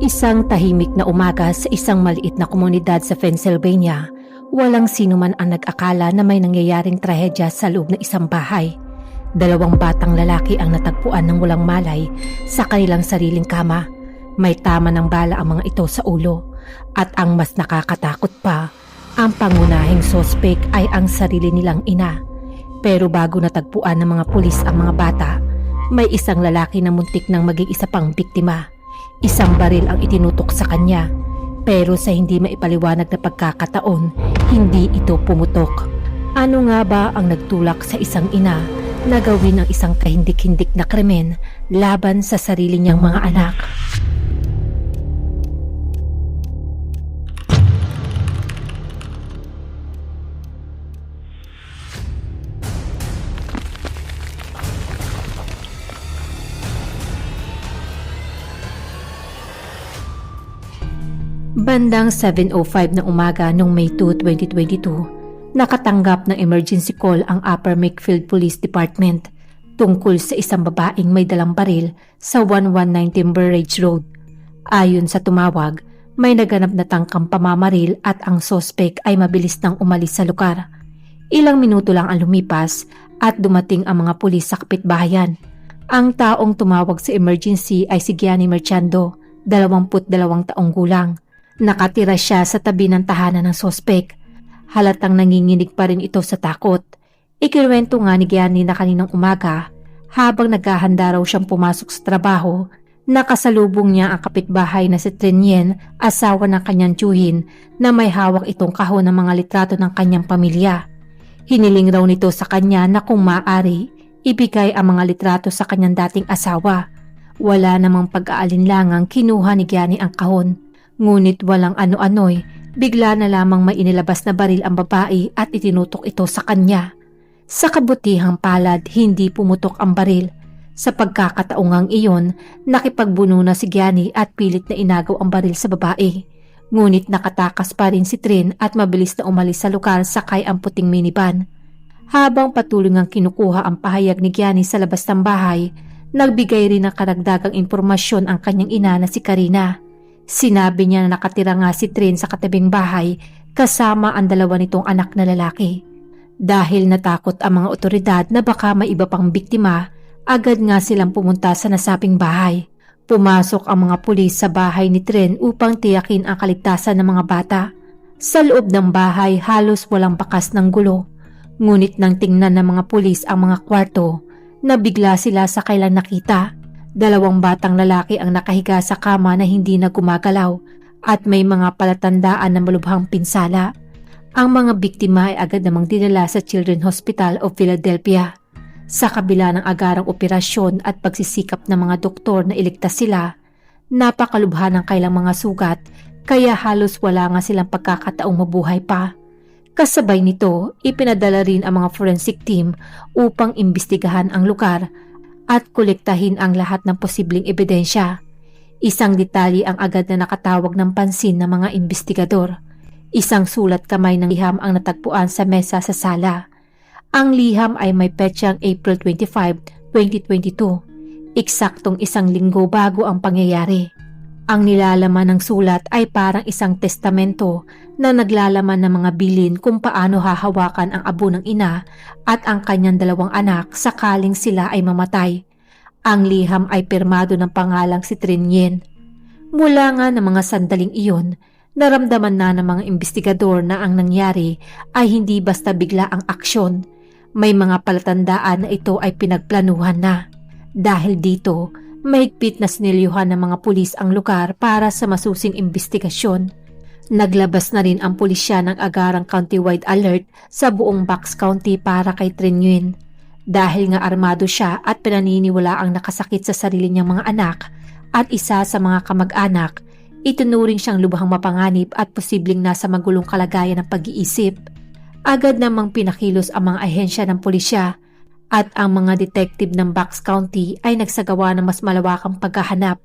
Isang tahimik na umaga sa isang maliit na komunidad sa Pennsylvania. Walang sino man ang nag-akala na may nangyayaring trahedya sa loob ng isang bahay. Dalawang batang lalaki ang natagpuan ng walang malay sa kanilang sariling kama. May tama ng bala ang mga ito sa ulo. At ang mas nakakatakot pa, ang pangunahing sospek ay ang sarili nilang ina. Pero bago natagpuan ng mga pulis ang mga bata, may isang lalaki na muntik nang maging isa pang biktima. Isang baril ang itinutok sa kanya, pero sa hindi maipaliwanag na pagkakataon, hindi ito pumutok. Ano nga ba ang nagtulak sa isang ina na gawin ang isang kahindik-hindik na krimen laban sa sarili niyang mga anak? Bandang 7:05 ng umaga noong May 2, 2022, nakatanggap ng emergency call ang Upper Makefield Police Department tungkol sa isang babaeng may dalang baril sa 119 Timber Ridge Road. Ayon sa tumawag, may naganap na tangkang pamamaril at ang sospek ay mabilis nang umalis sa lugar. Ilang minuto lang ang lumipas at dumating ang mga pulis sa kapitbahayan. Ang taong tumawag sa emergency ay si Gianni Merchando, 22 taong gulang. Nakatira siya sa tabi ng tahanan ng sospek. Halatang nanginginig pa rin ito sa takot. Ikinuwento nga ni Gianni na kaninang umaga, habang naghahanda raw siyang pumasok sa trabaho, nakasalubong niya ang kapitbahay na si Trinien, asawa ng kanyang tiyuhin, na may hawak itong kahon ng mga litrato ng kanyang pamilya. Hiniling raw nito sa kanya na kung maaari, ibigay ang mga litrato sa kanyang dating asawa. Wala namang pag-aalinlangang kinuha ni Gianni ang kahon. Ngunit walang ano-ano'y, bigla na lamang may inilabas na baril ang babae at itinutok ito sa kanya. Sa kabutihang palad, hindi pumutok ang baril. Sa pagkakataongang iyon, nakipagbuno na si Gianni at pilit na inagaw ang baril sa babae. Ngunit nakatakas pa rin si Trin at mabilis na umalis sa lugar sakay ang puting minivan. Habang patuloy ngang kinukuha ang pahayag ni Gianni sa labas ng bahay, nagbigay rin ng karagdagang impormasyon ang kanyang ina na si Karina. Sinabi niya na nakatira nga si Trin sa katabing bahay kasama ang dalawa nitong anak na lalaki. Dahil natakot ang mga otoridad na baka may iba pang biktima, agad nga silang pumunta sa nasabing bahay. Pumasok ang mga pulis sa bahay ni Trin upang tiyakin ang kaligtasan ng mga bata. Sa loob ng bahay halos walang bakas ng gulo. Ngunit nang tingnan ng mga pulis ang mga kwarto, nabigla sila sa kailang nakita. Dalawang batang lalaki ang nakahiga sa kama na hindi na gumagalaw at may mga palatandaan na malubhang pinsala. Ang mga biktima ay agad namang dinala sa Children's Hospital of Philadelphia. Sa kabila ng agarang operasyon at pagsisikap ng mga doktor na iligtas sila, napakalubha ng kailang mga sugat kaya halos wala nga silang pagkakataong mabuhay pa. Kasabay nito, ipinadala rin ang mga forensic team upang imbestigahan ang lugar at kolektahin ang lahat ng posibleng ebidensya. Isang detalye ang agad na nakatawag ng pansin ng mga investigador. Isang sulat kamay ng liham ang natagpuan sa mesa sa sala. Ang liham ay may petsang April 25, 2022, eksaktong isang linggo bago ang pangyayari. Ang nilalaman ng sulat ay parang isang testamento na naglalaman ng mga bilin kung paano hahawakan ang abo ng ina at ang kanyang dalawang anak sakaling sila ay mamatay. Ang liham ay pirmado ng pangalang si Trinien. Mula nga ng mga sandaling iyon, naramdaman na ng mga investigador na ang nangyari ay hindi basta bigla ang aksyon. May mga palatandaan na ito ay pinagplanuhan na. Dahil dito, mahigpit na sinilyuhan ng mga pulis ang lugar para sa masusing investigasyon. Naglabas na rin ang pulisya ng agarang countywide alert sa buong Bucks County para kay Trinien. Dahil nga armado siya at pinaniniwala ang nakasakit sa sarili niyang mga anak at isa sa mga kamag-anak, itunuring siyang lubhang mapanganib at posibleng nasa magulong kalagayan ng pag-iisip. Agad namang pinakilos ang mga ahensya ng pulisya at ang mga detective ng Bucks County ay nagsagawa ng mas malawakang paghahanap.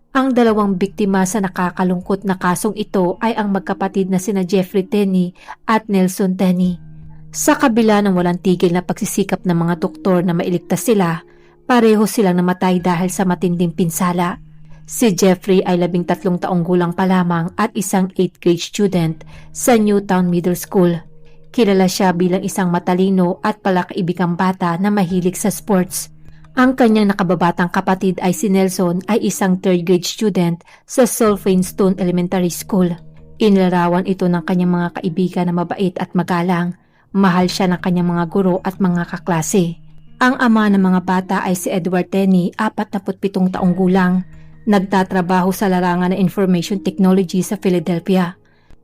Ang dalawang biktima sa nakakalungkot na kasong ito ay ang magkapatid na sina Jeffrey Tenney at Nelson Tenney. Sa kabila ng walang tigil na pagsisikap ng mga doktor na mailigtas sila, pareho silang namatay dahil sa matinding pinsala. Si Jeffrey ay 13 taong gulang pa lamang at isang 8th grade student sa Newtown Middle School. Kilala siya bilang isang matalino at palakaibigang bata na mahilig sa sports. Ang kanyang nakababatang kapatid ay si Nelson ay isang 3rd grade student sa Stone Elementary School. Inilarawan ito ng kanyang mga kaibigan na mabait at magalang. Mahal siya ng kanyang mga guro at mga kaklase. Ang ama ng mga bata ay si Edward Tenney, 47 taong gulang. Nagtatrabaho sa larangan ng Information Technology sa Philadelphia.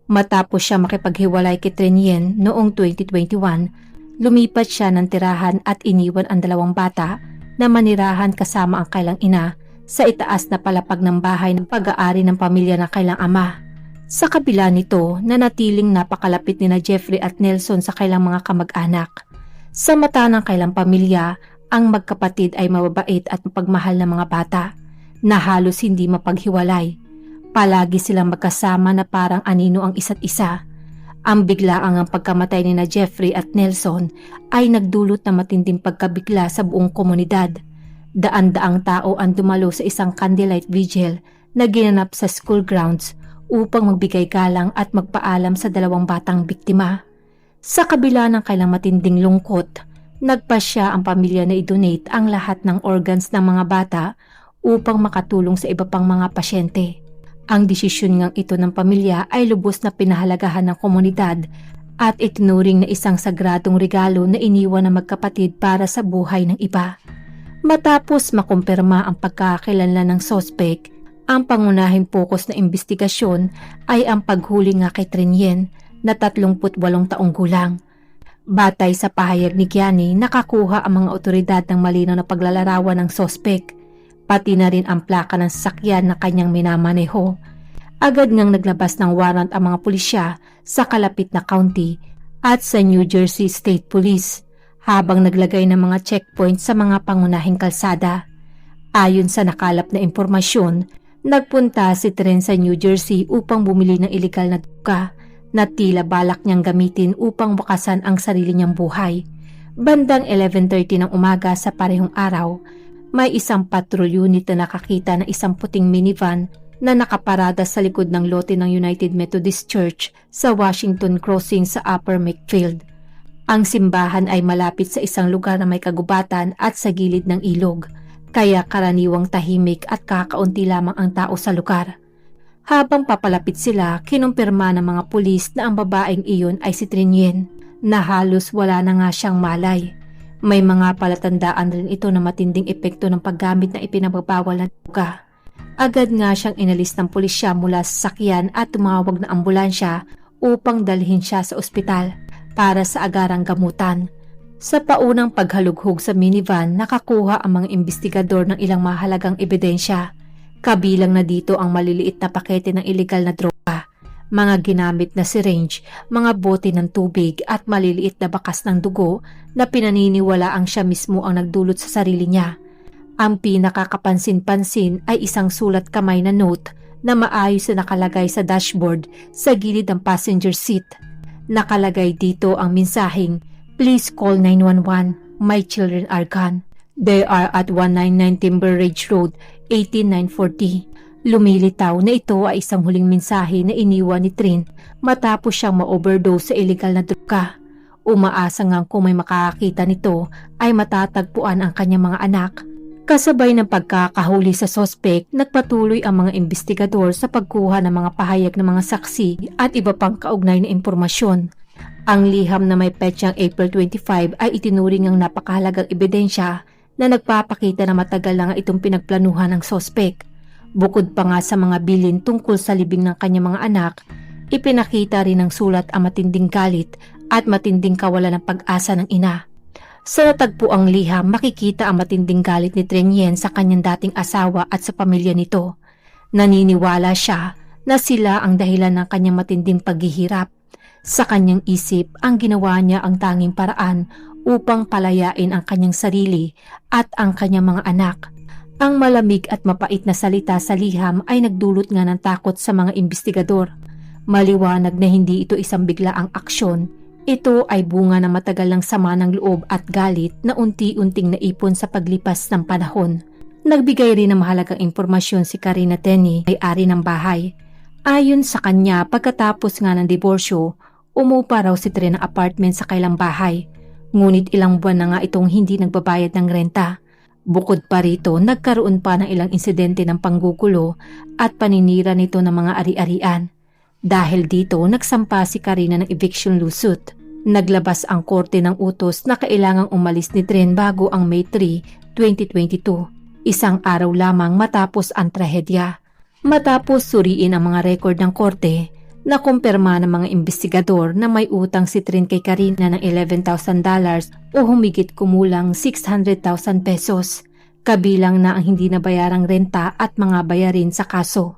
Matapos siya makipaghiwalay kay Trinien noong 2021, lumipat siya ng tirahan at iniwan ang 2 bata na manirahan kasama ang kailang ina sa itaas na palapag ng bahay ng pag-aari ng pamilya ng kailang ama. Sa kabila nito, nanatiling napakalapit ni na Jeffrey at Nelson sa kailang mga kamag-anak. Sa mata ng kailang pamilya, ang magkapatid ay mababait at mapagmahal na mga bata na halos hindi mapaghiwalay. Palagi silang magkasama na parang anino ang isa't isa. Ang biglaang ang pagkamatay ni na Jeffrey at Nelson ay nagdulot ng matinding pagkabigla sa buong komunidad. Daan-daang tao ang dumalo sa isang candlelight vigil na ginanap sa school grounds upang magbigay galang at magpaalam sa 2 batang biktima. Sa kabila ng kailang matinding lungkot, nagpasya ang pamilya na i-donate ang lahat ng organs ng mga bata upang makatulong sa iba pang mga pasyente. Ang desisyon ngang ito ng pamilya ay lubos na pinahalagahan ng komunidad at itinuring na isang sagradong regalo na iniwan ng magkapatid para sa buhay ng iba. Matapos makumpirma ang pagkakakilanlan ng sospek, ang pangunahing pokus na investigasyon ay ang paghuli nga kay Trinien na 38 taong gulang. Batay sa pahayag ni Gianni, nakakuha ang mga otoridad ng malinaw na paglalarawan ng sospek, pati na rin ang plaka ng sasakyan na kanyang minamaneho. Agad ngang naglabas ng warrant ang mga pulisya sa kalapit na county at sa New Jersey State Police habang naglagay ng mga checkpoint sa mga pangunahing kalsada. Ayon sa nakalap na impormasyon, nagpunta si Tren sa New Jersey upang bumili ng ilegal na droga na tila balak niyang gamitin upang wakasan ang sarili niyang buhay. Bandang 11:30 ng umaga sa parehong araw, may isang patrol unit na nakakita ng isang puting minivan na nakaparada sa likod ng lote ng United Methodist Church sa Washington Crossing sa Upper Makefield. Ang simbahan ay malapit sa isang lugar na may kagubatan at sa gilid ng ilog, kaya karaniwang tahimik at kakaunti lamang ang tao sa lugar. Habang papalapit sila, kinumpirma ng mga pulis na ang babaeng iyon ay si Trinien, na halos wala na nga siyang malay. May mga palatandaan rin ito na matinding epekto ng paggamit na ipinagbabawal na droga. Agad nga siyang inalis ng pulisya mula sa sasakyan at tumawag ng ambulansya upang dalhin siya sa ospital para sa agarang gamutan. Sa paunang paghalughog sa minivan, nakakuha ang mga investigador ng ilang mahalagang ebidensya. Kabilang na dito ang maliliit na pakete ng ilegal na droga, mga ginamit na syringe, mga bote ng tubig at maliliit na bakas ng dugo na pinaniniwalaang siya mismo ang nagdulot sa sarili niya. Ang pinakakapansin-pansin ay isang sulat kamay na note na maayos na nakalagay sa dashboard sa gilid ng passenger seat. Nakalagay dito ang mensaheng, "Please call 911, my children are gone. They are at 199 Timber Ridge Road, 18940. Lumilitaw na ito ay isang huling mensahe na iniwan ni Trin matapos siyang ma-overdose sa illegal na droga. Umaasa ngang kung may makakakita nito ay matatagpuan ang kanyang mga anak. Kasabay ng pagkakahuli sa sospek, nagpatuloy ang mga investigador sa pagkuha ng mga pahayag ng mga saksi at iba pang kaugnay na impormasyon. Ang liham na may petsang April 25 ay itinuring ang napakahalagang ebidensya na nagpapakita na matagal na nga itong pinagplanuhan ng sospek. Bukod pa nga sa mga bilin tungkol sa libing ng kanyang mga anak, ipinakita rin ng sulat ang matinding galit at matinding kawalan ng pag-asa ng ina. Sa natagpuang liham, makikita ang matinding galit ni Trinien sa kanyang dating asawa at sa pamilya nito. Naniniwala siya na sila ang dahilan ng kanyang matinding paghihirap. Sa kanyang isip, ang ginawa niya ang tanging paraan upang palayain ang kanyang sarili at ang kanyang mga anak. Ang malamig at mapait na salita sa liham ay nagdulot nga ng takot sa mga investigador. Maliwanag na hindi ito isang biglaang aksyon. Ito ay bunga ng matagal ng sama ng loob at galit na unti-unting naipon sa paglipas ng panahon. Nagbigay rin ng mahalagang impormasyon si Karina Tenney, may-ari ng bahay. Ayon sa kanya, pagkatapos nga ng diborsyo, umupa raw si Tren ng apartment sa kailang bahay. Ngunit ilang buwan na nga itong hindi nagbabayad ng renta. Bukod pa rito, nagkaroon pa ng ilang insidente ng panggugulo at paninira nito ng mga ari-arian. Dahil dito, nagsampa si Karina ng eviction lawsuit. Naglabas ang korte ng utos na kailangang umalis ni Tren bago ang May 3, 2022, isang araw lamang matapos ang trahedya. Matapos suriin ang mga record ng korte, nakumpirma ng mga investigador na may utang si Tren kay Karina ng $11,000 o humigit kumulang 600,000 pesos, kabilang na ang hindi nabayarang renta at mga bayarin sa kaso.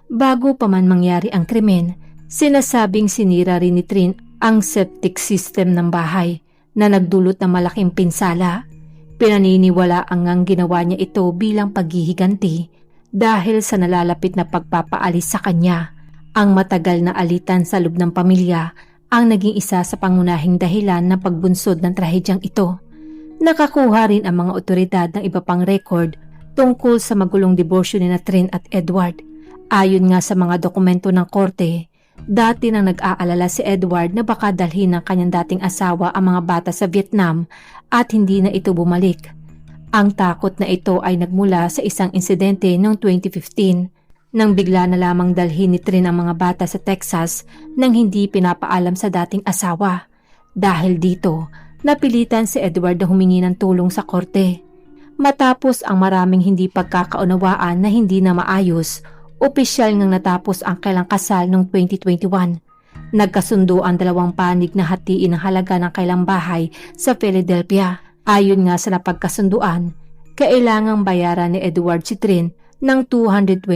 Bago pa man mangyari ang krimen, sinasabing sinira rin ni Tren ang septic system ng bahay na nagdulot ng malaking pinsala. Pinaniniwala ang ginawa niya ito bilang paghihiganti dahil sa nalalapit na pagpapaalis sa kanya. Ang matagal na alitan sa loob ng pamilya ang naging isa sa pangunahing dahilan ng pagbunsod ng trahedyang ito. Nakakuha rin ang mga otoridad ng iba pang record tungkol sa magulong diborsyo ni Tren at Edward. Ayon nga sa mga dokumento ng korte, dati nang nag-aalala si Edward na baka dalhin ng kanyang dating asawa ang mga bata sa Vietnam at hindi na ito bumalik. Ang takot na ito ay nagmula sa isang insidente noong 2015 nang bigla na lamang dalhin ni Tren ang mga bata sa Texas nang hindi pinapaalam sa dating asawa. Dahil dito, napilitan si Edward na humingi ng tulong sa korte. Matapos ang maraming hindi pagkakaunawaan na hindi na maayos, opisyal ngang natapos ang kailang kasal noong 2021. Nagkasundo ang dalawang panig na hatiin ang halaga ng kailang bahay sa Philadelphia. Ayon nga sa napagkasunduan, kailangang bayaran ni Edward si Tren ng $220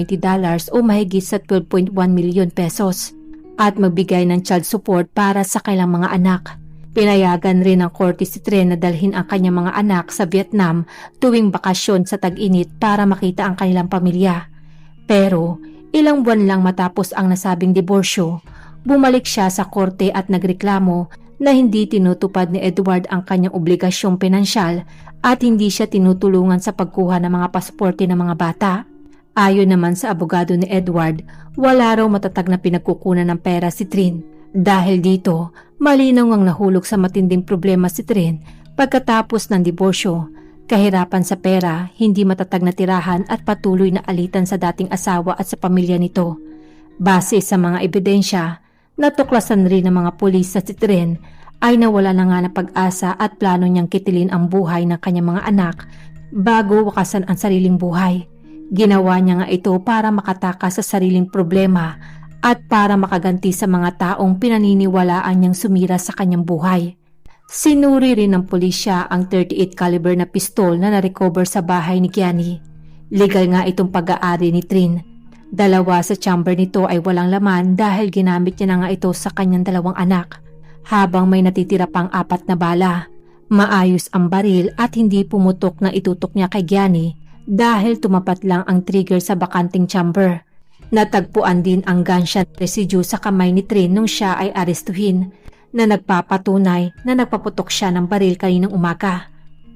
o mahigit sa 12.1 milyon pesos at magbigay ng child support para sa kailang mga anak. Pinayagan rin ng korte si Tren na dalhin ang kanyang mga anak sa Vietnam tuwing bakasyon sa tag-init para makita ang kanilang pamilya. Pero ilang buwan lang matapos ang nasabing diborsyo, bumalik siya sa korte at nagreklamo na hindi tinutupad ni Edward ang kanyang obligasyong pinansyal at hindi siya tinutulungan sa pagkuha ng mga pasaporte ng mga bata. Ayon naman sa abogado ni Edward, wala raw matatag na pinagkukunan ng pera si Tren. Dahil dito, malinaw ang nahulog sa matinding problema si Tren pagkatapos ng diborsyo. Kahirapan sa pera, hindi matatag na tirahan at patuloy na alitan sa dating asawa at sa pamilya nito. Base sa mga ebidensya, natuklasan rin ng mga pulis sa si Tren ay nawala na nga ng pag-asa at plano niyang kitilin ang buhay ng kanyang mga anak bago wakasan ang sariling buhay. Ginawa niya nga ito para makatakas sa sariling problema at para makaganti sa mga taong pinaniniwalaan niyang sumira sa kanyang buhay. Sinuri rin ng pulisya ang .38 caliber na pistol na na-recover sa bahay ni Gianni. Legal nga itong pag-aari ni Tren. Dalawa sa chamber nito ay walang laman dahil ginamit niya na nga ito sa kanyang dalawang anak. Habang may natitira pang 4 na bala. Maayos ang baril at hindi pumutok na itutok niya kay Gianni dahil tumapat lang ang trigger sa bakanting chamber. Natagpuan din ang gunshot residue sa kamay ni Tren nung siya ay arestuhin, na nagpapatunay na nagpaputok siya ng baril kaninang umaga.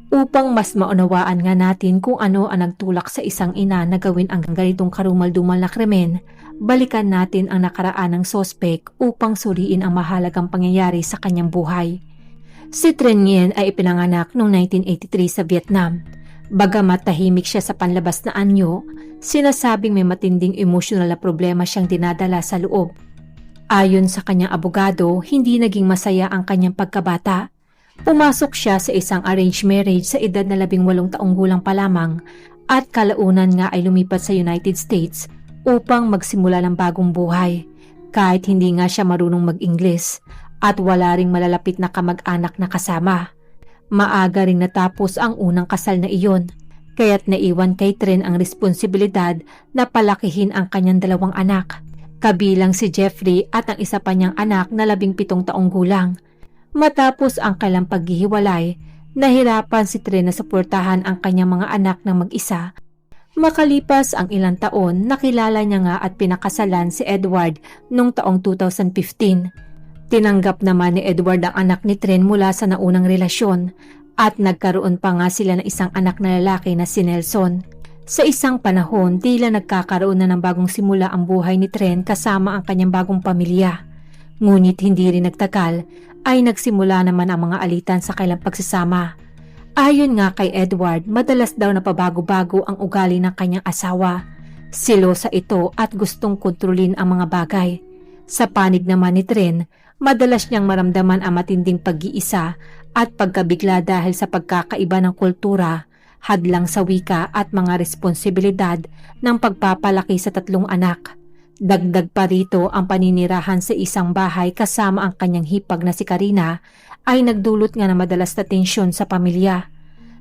Upang mas maunawaan nga natin kung ano ang nagtulak sa isang ina na gawin ang ganitong karumal-dumal na krimen, balikan natin ang nakaraan ng sospek upang suriin ang mahalagang pangyayari sa kanyang buhay. Si Tren Nguyen ay ipinanganak noong 1983 sa Vietnam. Bagamat tahimik siya sa panlabas na anyo, sinasabing may matinding emosyonal na problema siyang dinadala sa loob. Ayon sa kanyang abogado, hindi naging masaya ang kanyang pagkabata. Pumasok siya sa isang arranged marriage sa edad na 18 taong gulang pa lamang at kalaunan nga ay lumipat sa United States upang magsimula ng bagong buhay. Kahit hindi nga siya marunong mag-Ingles at wala ring malalapit na kamag-anak na kasama. Maaga ring natapos ang unang kasal na iyon, kaya't naiwan kay Tren ang responsibilidad na palakihin ang kanyang dalawang anak. Kabilang si Jeffrey at ang isa pa niyang anak na 17 taong gulang. Matapos ang kailang paghihiwalay, nahirapan si Tren na suportahan ang kanyang mga anak ng mag-isa. Makalipas ang ilang taon, nakilala niya nga at pinakasalan si Edward noong taong 2015. Tinanggap naman ni Edward ang anak ni Tren mula sa naunang relasyon at nagkaroon pa nga sila ng isang anak na lalaki na si Nelson. Sa isang panahon, tila nagkakaroon na ng bagong simula ang buhay ni Tren kasama ang kanyang bagong pamilya. Ngunit hindi rin nagtagal ay nagsimula naman ang mga alitan sa kailang pagsasama. Ayon nga kay Edward, madalas daw na pabago-bago ang ugali ng kanyang asawa. Selosa ito at gustong kontrolin ang mga bagay. Sa panig naman ni Tren, madalas niyang maramdaman ang matinding pag-iisa at pagkabigla dahil sa pagkakaiba ng kultura, hadlang sa wika at mga responsibilidad ng pagpapalaki sa 3 anak. Dagdag pa rito ang paninirahan sa isang bahay kasama ang kanyang hipag na si Karina ay nagdulot nga ng madalas na tensyon sa pamilya.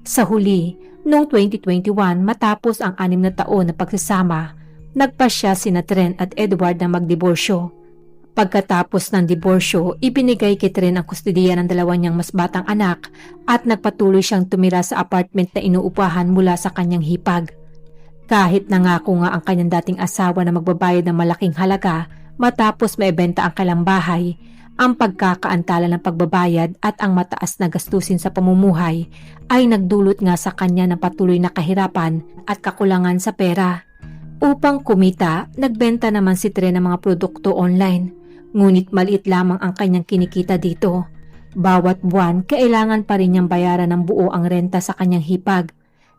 Sa huli, noong 2021 matapos ang 6 na taon na pagsasama, nagpasya sina Tren at Edward na magdiborsyo. Pagkatapos ng diborsyo, ibinigay kay Tren ang kustudiya ng 2 niyang mas batang anak at nagpatuloy siyang tumira sa apartment na inuupahan mula sa kanyang hipag. Kahit nangako nga ang kanyang dating asawa na magbabayad ng malaking halaga matapos maibenta ang kanilang bahay, ang pagkakaantala ng pagbabayad at ang mataas na gastusin sa pamumuhay ay nagdulot nga sa kanya ng patuloy na kahirapan at kakulangan sa pera. Upang kumita, nagbenta naman si Tren ng mga produkto online. Ngunit maliit lamang ang kanyang kinikita dito. Bawat buwan, kailangan pa rin niyang bayaran ng buo ang renta sa kanyang hipag.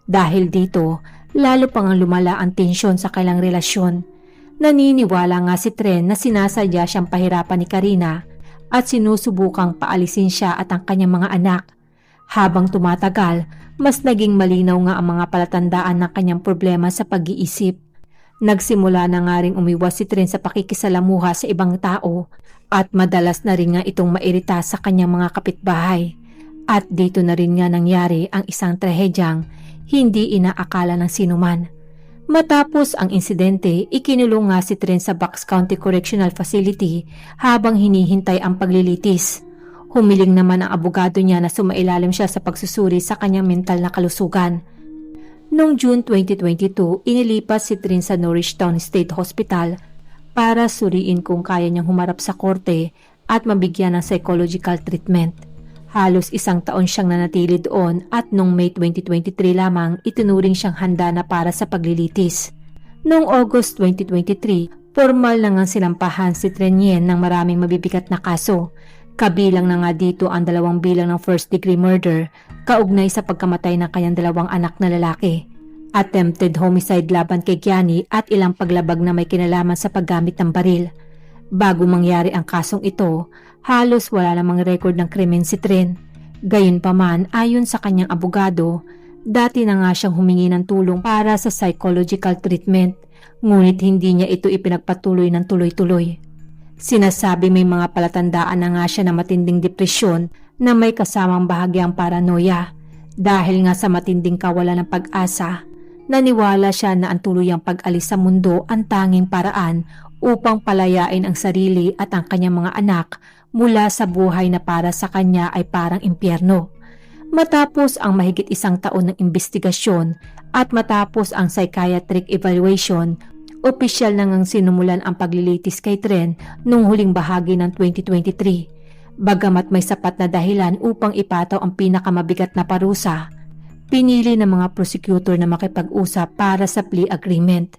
Dahil dito, lalo pang lumala ang tensyon sa kanilang relasyon. Naniniwala nga si Tren na sinasadya siyang pahirapan ni Karina at sinusubukang paalisin siya at ang kanyang mga anak. Habang tumatagal, mas naging malinaw nga ang mga palatandaan ng kanyang problema sa pag-iisip. Nagsimula na nga ring umiwas si Tren sa pakikisalamuha sa ibang tao at madalas na rin nga itong mairita sa kanyang mga kapitbahay. At dito na rin nga nangyari ang isang trahedyang hindi inaakala ng sinuman. Matapos ang insidente, ikinulong nga si Tren sa Bucks County Correctional Facility habang hinihintay ang paglilitis. Humiling naman ang abogado niya na sumailalim siya sa pagsusuri sa kanyang mental na kalusugan. Noong June 2022, inilipat si Tren sa Norristown State Hospital para suriin kung kaya niyang humarap sa korte at mabigyan ng psychological treatment. Halos 1 taon siyang nanatili doon at noong May 2023 lamang itinuring siyang handa na para sa paglilitis. Noong August 2023, formal na ngang sinampahan si Tren Yen ng maraming mabibigat na kaso. Kabilang na nga dito ang 2 bilang ng first-degree murder kaugnay sa pagkamatay ng kanyang 2 anak na lalaki, attempted homicide laban kay Gianni at ilang paglabag na may kinalaman sa paggamit ng baril. Bago mangyari ang kasong ito, halos wala namang record ng krimen si Tren. Gayunpaman, ayon sa kanyang abogado, dati na nga siyang humingi ng tulong para sa psychological treatment, ngunit hindi niya ito ipinagpatuloy ng tuloy-tuloy. Sinasabi may mga palatandaan na nga siya na matinding depresyon na may kasamang bahagyang paranoia. Dahil nga sa matinding kawalan ng pag-asa, naniwala siya na ang tuluyang pag-alis sa mundo ang tanging paraan upang palayain ang sarili at ang kanyang mga anak mula sa buhay na para sa kanya ay parang impyerno. Matapos ang mahigit 1 taon ng investigasyon at matapos ang psychiatric evaluation, opisyal na ngang sinumulan ang paglilitis kay Tren noong huling bahagi ng 2023. Bagamat may sapat na dahilan upang ipataw ang pinakamabigat na parusa, pinili ng mga prosecutor na makipag-usap para sa plea agreement.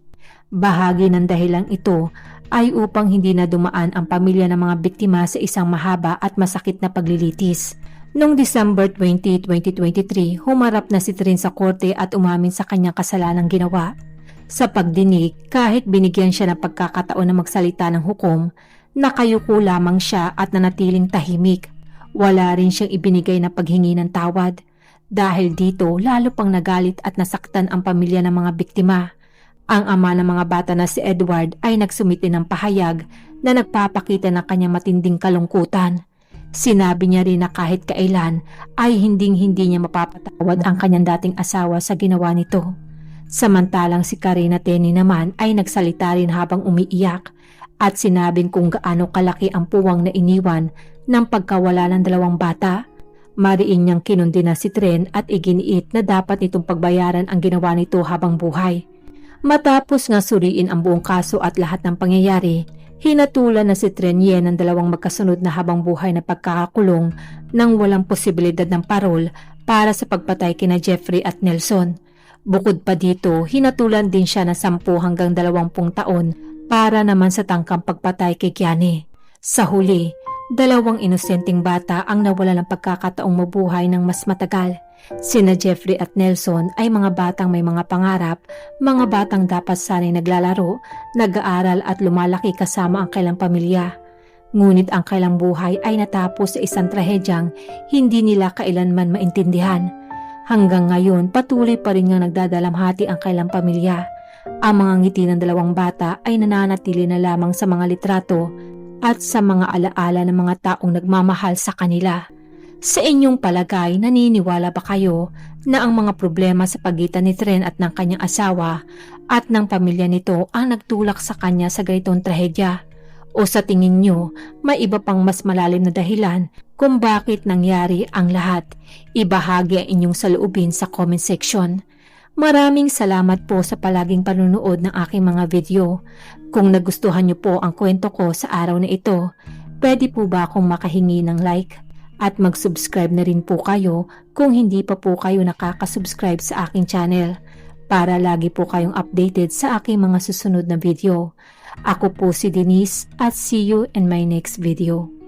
Bahagi ng dahilang ito ay upang hindi na dumaan ang pamilya ng mga biktima sa isang mahaba at masakit na paglilitis. Noong December 20, 2023, humarap na si Tren sa korte at umamin sa kanyang kasalanang ginawa. Sa pagdinig, kahit binigyan siya ng pagkakataon na magsalita ng hukom, nakayuko lamang siya at nanatiling tahimik. Wala rin siyang ibinigay na paghingi ng tawad. Dahil dito, lalo pang nagalit at nasaktan ang pamilya ng mga biktima. Ang ama ng mga bata na si Edward ay nagsumite ng pahayag na nagpapakita ng kanyang matinding kalungkutan. Sinabi niya rin na kahit kailan ay hinding-hindi niya mapapatawad ang kanyang dating asawa sa ginawa nito. Samantalang si Karina Teni naman ay nagsalita rin habang umiiyak at sinabing kung gaano kalaki ang puwang na iniwan ng pagkawala ng 2 bata. Mariin niyang kinundi na si Tren at iginiit na dapat nitong pagbayaran ang ginawa nito habang buhay. Matapos nga suriin ang buong kaso at lahat ng pangyayari, hinatulan na si Tren Yen ng 2 magkasunod na habang buhay na pagkakakulong nang walang posibilidad ng parol para sa pagpatay kina Jeffrey at Nelson. Bukod pa dito, hinatulan din siya ng 10 hanggang 20 taon para naman sa tangkang pagpatay kay Kiani. Sa huli, 2 inosenteng bata ang nawala ng pagkakataong mabuhay ng mas matagal. Sina Jeffrey at Nelson ay mga batang may mga pangarap, mga batang dapat sanay naglalaro, nag-aaral at lumalaki kasama ang kailang pamilya. Ngunit ang kailang buhay ay natapos sa isang trahedyang hindi nila kailanman maintindihan. Hanggang ngayon, patuloy pa rin nga nagdadalamhati ang kailang pamilya. Ang mga ngiti ng 2 bata ay nananatili na lamang sa mga litrato at sa mga alaala ng mga taong nagmamahal sa kanila. Sa inyong palagay, naniniwala ba kayo na ang mga problema sa pagitan ni Tren at ng kanyang asawa at ng pamilya nito ang nagtulak sa kanya sa ganitong trahedya? O sa tingin nyo, may iba pang mas malalim na dahilan kung bakit nangyari ang lahat? Ibahagi ang inyong saloobin sa comment section. Maraming salamat po sa palaging panunood ng aking mga video. Kung nagustuhan nyo po ang kwento ko sa araw na ito, pwede po ba akong makahingi ng like? At mag-subscribe na rin po kayo kung hindi pa po kayo nakaka-subscribe sa aking channel para lagi po kayong updated sa aking mga susunod na video. Ako po si Denise at see you in my next video.